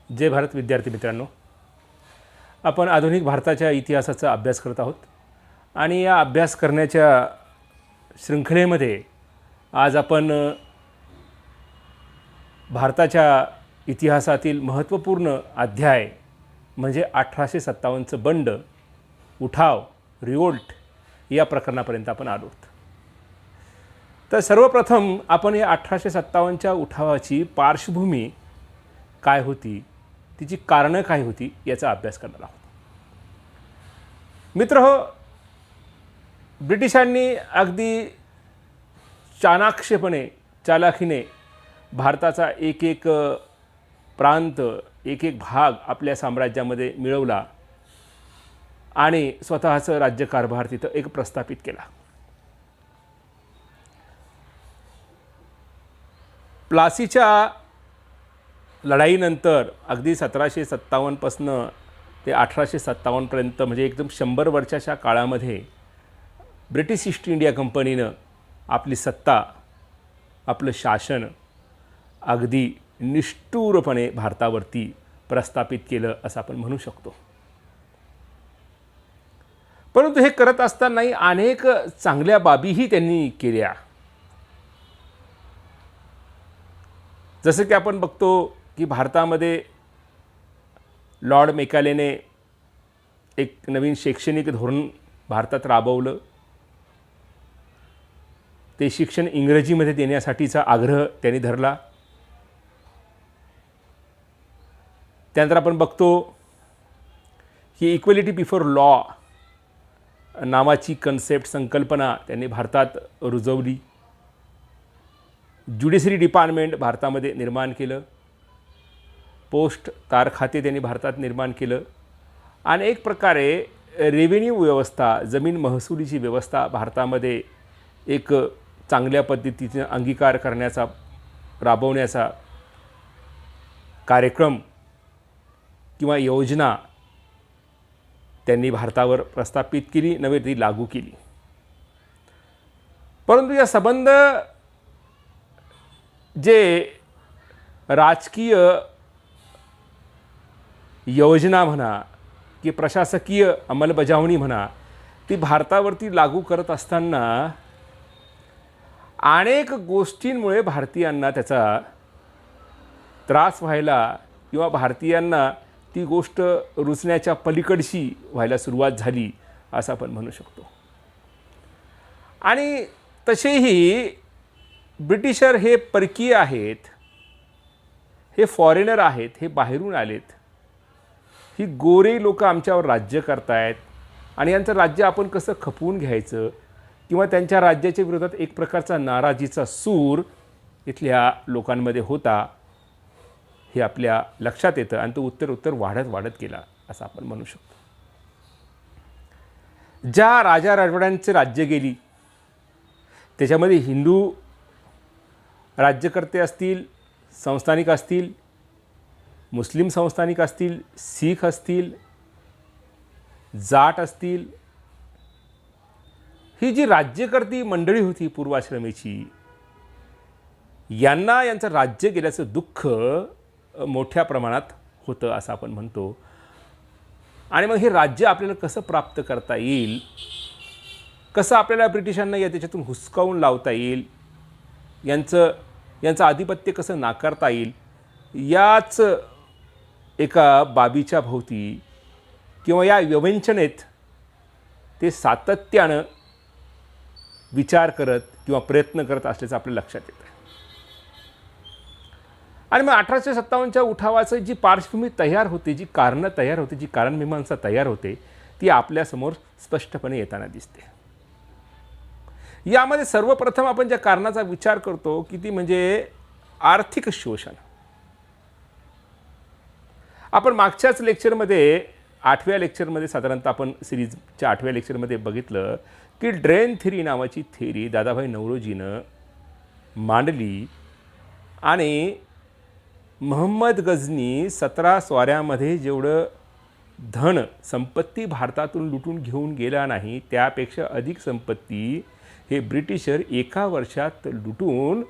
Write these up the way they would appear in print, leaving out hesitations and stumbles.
जय भारत विद्यार्थी मित्रांनो, आपण आधुनिक भारताच्या इतिहासाचा अभ्यास करत आहोत आणि या अभ्यास करण्याच्या शृंखलेमध्ये आज आपण भारताच्या इतिहासातील महत्त्वपूर्ण अध्याय म्हणजे 1857चं बंड, उठाव, रिवोल्ट या प्रकरणापर्यंत आपण आलो आहोत. तर सर्वप्रथम आपण या 1857च्या उठावाची पार्श्वभूमी काय होती, तिची कारणं काय होती याचा अभ्यास करणार आहोत. मित्रहो, ब्रिटिशांनी अगदी चालाखीने भारताचा एक एक प्रांत, एक एक भाग आपल्या साम्राज्यामध्ये मिळवला आणि स्वतःचं राज्यकारभार तिथं एक प्रस्थापित केला. प्लासीच्या लढाईनंतर अगदी 1757 पासून ते 1857 पर्यंत म्हणजे एकदम 100 वर्षाच्या काळामध्ये ब्रिटिश ईस्ट इंडिया कंपनीनं आपली सत्ता, आपलं शासन अगदी निष्ठुरपणे भारतावरती प्रस्थापित केलं असं आपण म्हणू शकतो. परंतु हे करत असतानाही अनेक चांगल्या बाबीही त्यांनी केल्या. जसं की आपण बघतो की भारतामध्ये लॉर्ड मेकालेने एक नवीन शैक्षणिक धोरण भारतात राबवलं. ते शिक्षण इंग्रजीमध्ये देण्यासाठीचा आग्रह त्यांनी धरला. त्यानंतर आपण बघतो की इक्वॅलिटी बिफोर लॉ नावाची संकल्पना त्यांनी भारतात रुजवली. ज्युडिशरी डिपार्टमेंट भारतामध्ये निर्माण केलं. पोस्ट तार खाते त्यांनी भारतात निर्माण केलं आणि एक प्रकारे रेव्हेन्यू व्यवस्था, जमीन महसुलीची व्यवस्था भारतामध्ये एक चांगल्या पद्धतीने अंगीकार करण्याचा, राबवण्याचा कार्यक्रम किंवा योजना त्यांनी भारतावर प्रस्थापित केली, नव्हे ती लागू केली. परंतु या संबंध जे राजकीय योजना म्हणा की प्रशासकीय अंमलबजावणी म्हणा, ती भारतावरती लागू करत असताना अनेक गोष्टींमुळे भारतीयांना त्याचा त्रास व्हायला किंवा भारतीयांना ती गोष्ट रुचण्याच्या पलीकडशी व्हायला सुरुवात झाली असं आपण म्हणू शकतो. आणि तसेही ब्रिटिशर हे परकीय आहेत, हे फॉरेनर आहेत, हे बाहेरून आलेत. ही गोरे लोक आमच्यावर राज्य करतायत आणि यांचं राज्य आपण कसं खपवून घ्यायचं किंवा त्यांच्या राज्याच्या विरोधात एक प्रकारचा नाराजीचा सूर इथल्या लोकांमध्ये होता, हे आपल्या लक्षात येतं आणि तो उत्तर वाढत गेला असं आपण म्हणू शकतो. ज्या राजा राजवाड्यांचे राज्य गेली त्याच्यामध्ये हिंदू राज्यकर्ते असतील, संस्थानिक असतील, मुस्लिम संस्थानिक असतील, शीख असतील, जाट असतील, ही जी राज्यकर्ती मंडळी होती पूर्वाश्रमीची, यांना यांचं राज्य गेल्याचं दुःख मोठ्या प्रमाणात होतं असं आपण म्हणतो. आणि मग हे राज्य आपल्याला कसं प्राप्त करता येईल, कसं आपल्याला ब्रिटिशांना या त्याच्यातून हुसकावून लावता येईल, यांचं आधिपत्य कसं नाकारता येईल, याच एका बाबीच्या भोवती किंवा या विवंचनेत ते सातत्यानं विचार करत किंवा प्रयत्न करत असल्याचं आपल्या लक्षात येतं. आणि मग 1857च्या उठावाचं जी पार्श्वभूमी तयार होते, जी कारणं तयार होते, जी कारणमीमांसा तयार होते, ती आपल्यासमोर स्पष्टपणे येताना दिसते. यामध्ये सर्वप्रथम आपण ज्या कारणाचा विचार करतो की ती म्हणजे आर्थिक शोषण. आपण मागच्याच लेक्चरमध्ये 8व्या लेक्चरमध्ये साधारणतः आपण सिरीजच्या 8व्या लेक्चरमध्ये बघितलं की ड्रेन थेरी नावाची थेरी दादाभाई नौरोजीनं मांडली आणि मोहम्मद गझनी 17 स्वाऱ्यामध्ये जेवढं धन संपत्ती भारतातून लुटून घेऊन गेला नाही, त्यापेक्षा अधिक संपत्ती हे ब्रिटिशर एका वर्षात लुटून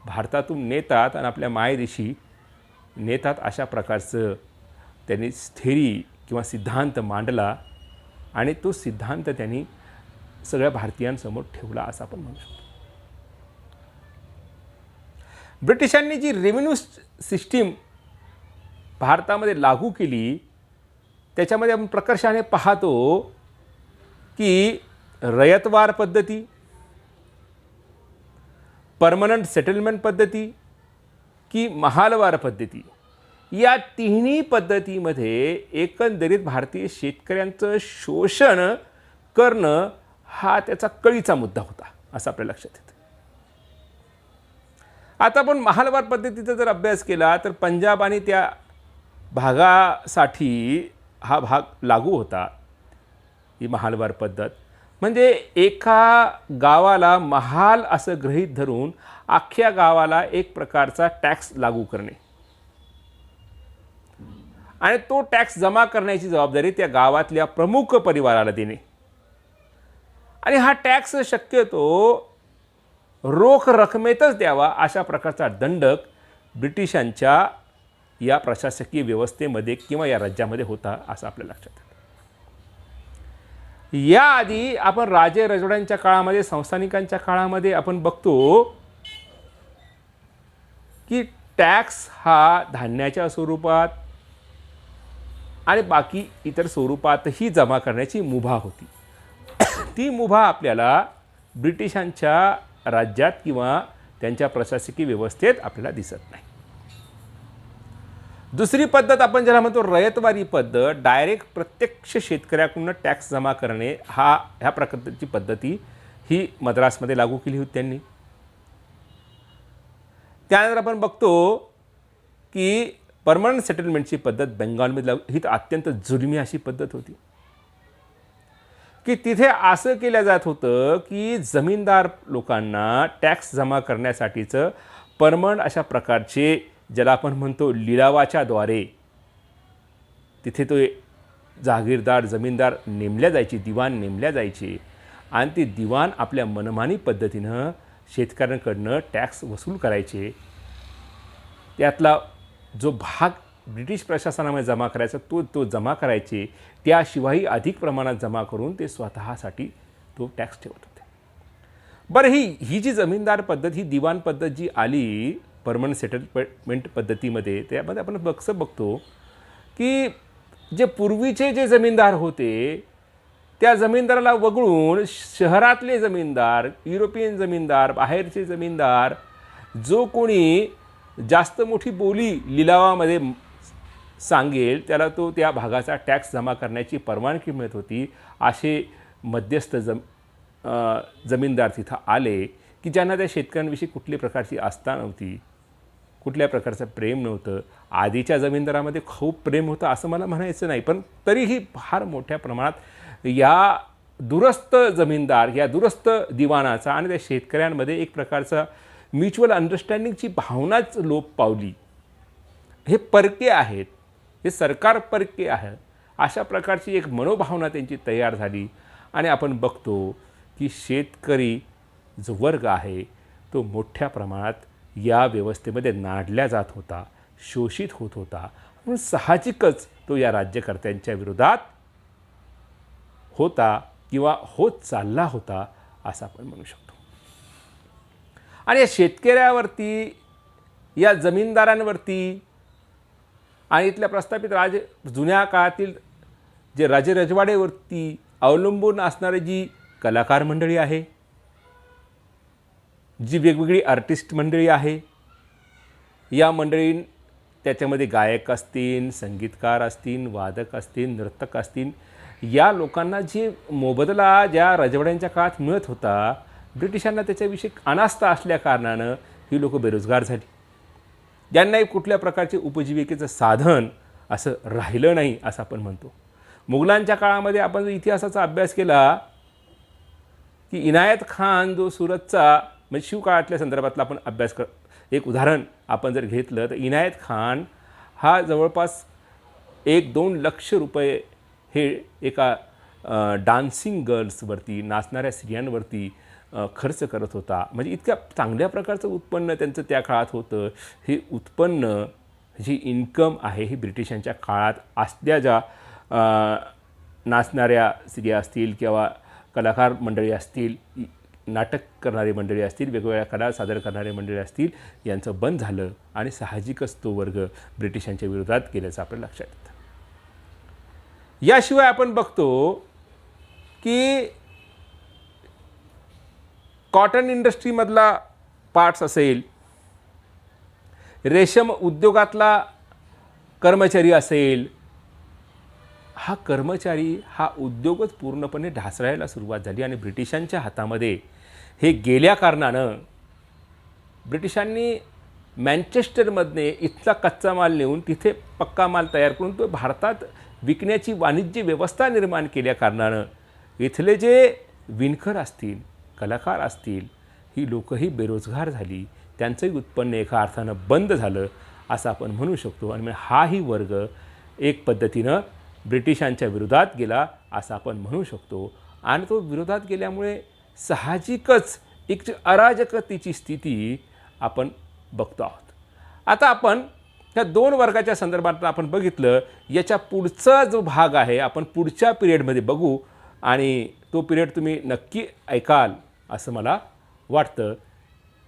भारतातून नेतात आणि आपल्या मायदेशी नेतात अशा प्रकारचं त्यांनी थेरी किंवा सिद्धांत मांडला आणि तो सिद्धांत त्यांनी सगळ्या भारतीयांसमोर ठेवला असं आपण म्हणू शकतो. ब्रिटिशांनी जी रेव्हेन्यू सिस्टीम भारतामध्ये लागू केली त्याच्यामध्ये आपण प्रकर्षाने पाहतो की रयतवार पद्धती, परमनंट सेटलमेंट पद्धती की महालवार पद्धती, या तिन्ही पद्धतीमध्ये एकंदरीत भारतीय शेतकऱ्यांचं शोषण करणं हा त्याचा कळीचा मुद्दा होता असं आपल्या लक्षात येतं. आता आपण महालवार पद्धतीचा जर अभ्यास केला तर पंजाब आणि त्या भागासाठी हा भाग लागू होता. ही महालवार पद्धत म्हणजे एका गावाला महाल असं गृहीत धरून अख्ख्या गावाला एक प्रकारचा टॅक्स लागू करणे आणि तो टॅक्स जमा करण्याची जबाबदारी त्या गावातल्या प्रमुख परिवाराला देणे. आणि हा टॅक्स शक्यतो रोख रकमेतच द्यावा अशा प्रकारचा दंडक ब्रिटिशांच्या या प्रशासकीय व्यवस्थेमध्ये किंवा या राज्यामध्ये होता असं आपल्या लक्षात येतं. याआधी आपण राजे रजवाड्यांच्या काळामध्ये, संस्थानिकांच्या काळामध्ये आपण बघतो की टॅक्स हा धान्याच्या स्वरूपात आणि बाकी इतर स्वरूपातही जमा करण्याची मुभा होती. ती मुभा आपल्याला ब्रिटिशांच्या राज्यात किंवा त्यांच्या प्रशासकीय व्यवस्थेत आपल्याला दिसत नाही. दुसरी पद्धत आपण ज्याला म्हणतो रयतवारी पद्धत, डायरेक्ट प्रत्यक्ष शेतकऱ्याकडून टॅक्स जमा करणे, ह्या प्रकारची पद्धती ही मद्रासमध्ये लागू केली होती त्यांनी. त्यानंतर आपण बघतो की परमनंट सेटलमेंटची पद्धत बेंगॉलमध्ये ही अत्यंत जुलमी अशी पद्धत होती की तिथे असं केलं जात होतं की जमीनदार लोकांना टॅक्स जमा करण्यासाठीचं परमनंट अशा प्रकारचे ज्याला आपण म्हणतो लिलावाच्या द्वारे तिथे तो जागीरदार जमीनदार नेमल्या जायचे, दिवाण नेमल्या जायचे आणि ते दिवाण आपल्या मनमानी पद्धतीनं शेतकऱ्यांकडनं टॅक्स वसूल करायचे. त्यातला जो भाग ब्रिटिश प्रशासनामध्ये जमा करायचा तो जमा करायचे, त्याशिवाय अधिक प्रमाणात जमा करून ते स्वतःसाठी तो टॅक्स ठेवत होते. बरं, ही जी जमीनदार पद्धत, ही दिवाण पद्धत जी आली परमनंट सेटलमेंट पद्धतीमध्ये, त्यामध्ये आपण बघतो की जे पूर्वीचे जे जमीनदार होते त्या जमीनदाराला वगळून शहरातले जमीनदार, युरोपियन जमीनदार, बाहेरचे जमीनदार, जो कोणी जास्त मोठी बोली लिलावामध्ये सांगेल त्याला तो त्या भागाचा टॅक्स जमा करण्याची परवानगी मिळत होती. असे मध्यस्थ जमीनदार तिथं आले की ज्यांना त्या शेतकऱ्यांविषयी कुठल्या प्रकारची आस्था नव्हती, कुठल्या प्रकारचं प्रेम नव्हतं. आधीच्या जमीनदारामध्ये खूप प्रेम होतं असं मला म्हणायचं नाही, पण तरीही फार मोठ्या प्रमाणात या दुरस्थ जमीनदार, या दुरस्थ दिवाणाचा आणि त्या शेतकऱ्यांमध्ये एक प्रकारचा म्युच्युअल अंडरस्टँडिंगची भावनाच लोप पावली. हे परके आहेत, हे सरकार परके आहे, अशा प्रकारची एक मनोभावना त्यांची तयार झाली. आणि आपण बघतो की शेतकरी जो वर्ग आहे तो मोठ्या प्रमाणात या व्यवस्थेमध्ये नाडल्या जात होता, शोषित होत होता. म्हणून साहजिकच तो या राज्यकर्त्यांच्या विरोधात होता किंवा होत चालला होता असं आपण म्हणू शकतो. आणि या शेतकऱ्यावरती, या जमीनदारांवरती आणि इथल्या प्रस्थापित जुन्या काळातील जे राजेरजवाडेवरती अवलंबून असणारी जी कलाकार मंडळी आहे, जी वेगवेगळी आर्टिस्ट मंडळी आहे, या मंडळी त्याच्यामध्ये गायक असतील, संगीतकार असतील, वादक असतील, नर्तक असतील, या लोकांना जे मोबदला ज्या राजवाड्यांच्या काळात मिळत होता, ब्रिटिशांना त्याच्याविषयी अनास्था असल्या कारणानं ही लोक बेरोजगार झाली. ज्यांनाही कुठल्या प्रकारचे उपजीविकेचं साधन असं राहिलं नाही असं आपण म्हणतो. मुघलांच्या काळामध्ये आपण जर इतिहासाचा अभ्यास केला की इनायत खान जो सुरतचा म्हणजे शिवकाळातल्या संदर्भातला आपण अभ्यास एक उदाहरण आपण जर घेतलं तर इनायत खान हा जवळपास 1-2 लक्ष रुपये हे एका डान्सिंग गर्ल्सवरती, नाचणाऱ्या स्त्रियांवरती खर्च करत होता. म्हणजे इतक्या चांगल्या प्रकारचं उत्पन्न त्यांचं त्या काळात होतं. हे उत्पन्न जी इन्कम आहे ही ब्रिटिशांच्या काळात असल्या ज्या नाचणाऱ्या स्त्रिया असतील किंवा कलाकार मंडळी असतील, नाटक करणारी मंडळी असतील, वेगवेगळ्या कला सादर करणारे मंडळी असतील, यांचं बंद झालं आणि साहजिकच तो वर्ग ब्रिटिशांच्या विरोधात गेल्याचं आपल्या लक्षात येतं. याशिवाय आपण बघतो की कॉटन इंडस्ट्रीमधला पार्ट्स असेल, रेशम उद्योगातला कर्मचारी असेल, हा कर्मचारी हा उद्योगच पूर्णपणे ढासळायला सुरुवात झाली आणि ब्रिटिशांच्या हातामध्ये हे गेल्या कारणानं ब्रिटिशांनी मँचेस्टरमधने इथला कच्चा माल नेऊन तिथे पक्का माल तयार करून तो भारतात विकण्याची वाणिज्य व्यवस्था निर्माण केल्या कारणानं इथले जे विणकर असतील, कलाकार असतील, ही लोकंही बेरोजगार झाली, त्यांचंही उत्पन्न एका अर्थानं बंद झालं असं आपण म्हणू शकतो. आणि हाही वर्ग एक पद्धतीनं ब्रिटिशांच्या विरोधात गेला असं आपण म्हणू शकतो. आणि तो विरोधात गेल्यामुळे साहजिकच एक अराजकतेची स्थिती आपण बघतो आहोत. आता आपण ह्या दोन वर्गाच्या संदर्भात आपण बघितलं. याच्या पुढचा जो भाग आहे आपण पुढच्या पिरियडमध्ये बघू आणि तो पिरियड तुम्ही नक्की ऐकाल असं मला वाटतं.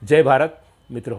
जय भारत मित्र.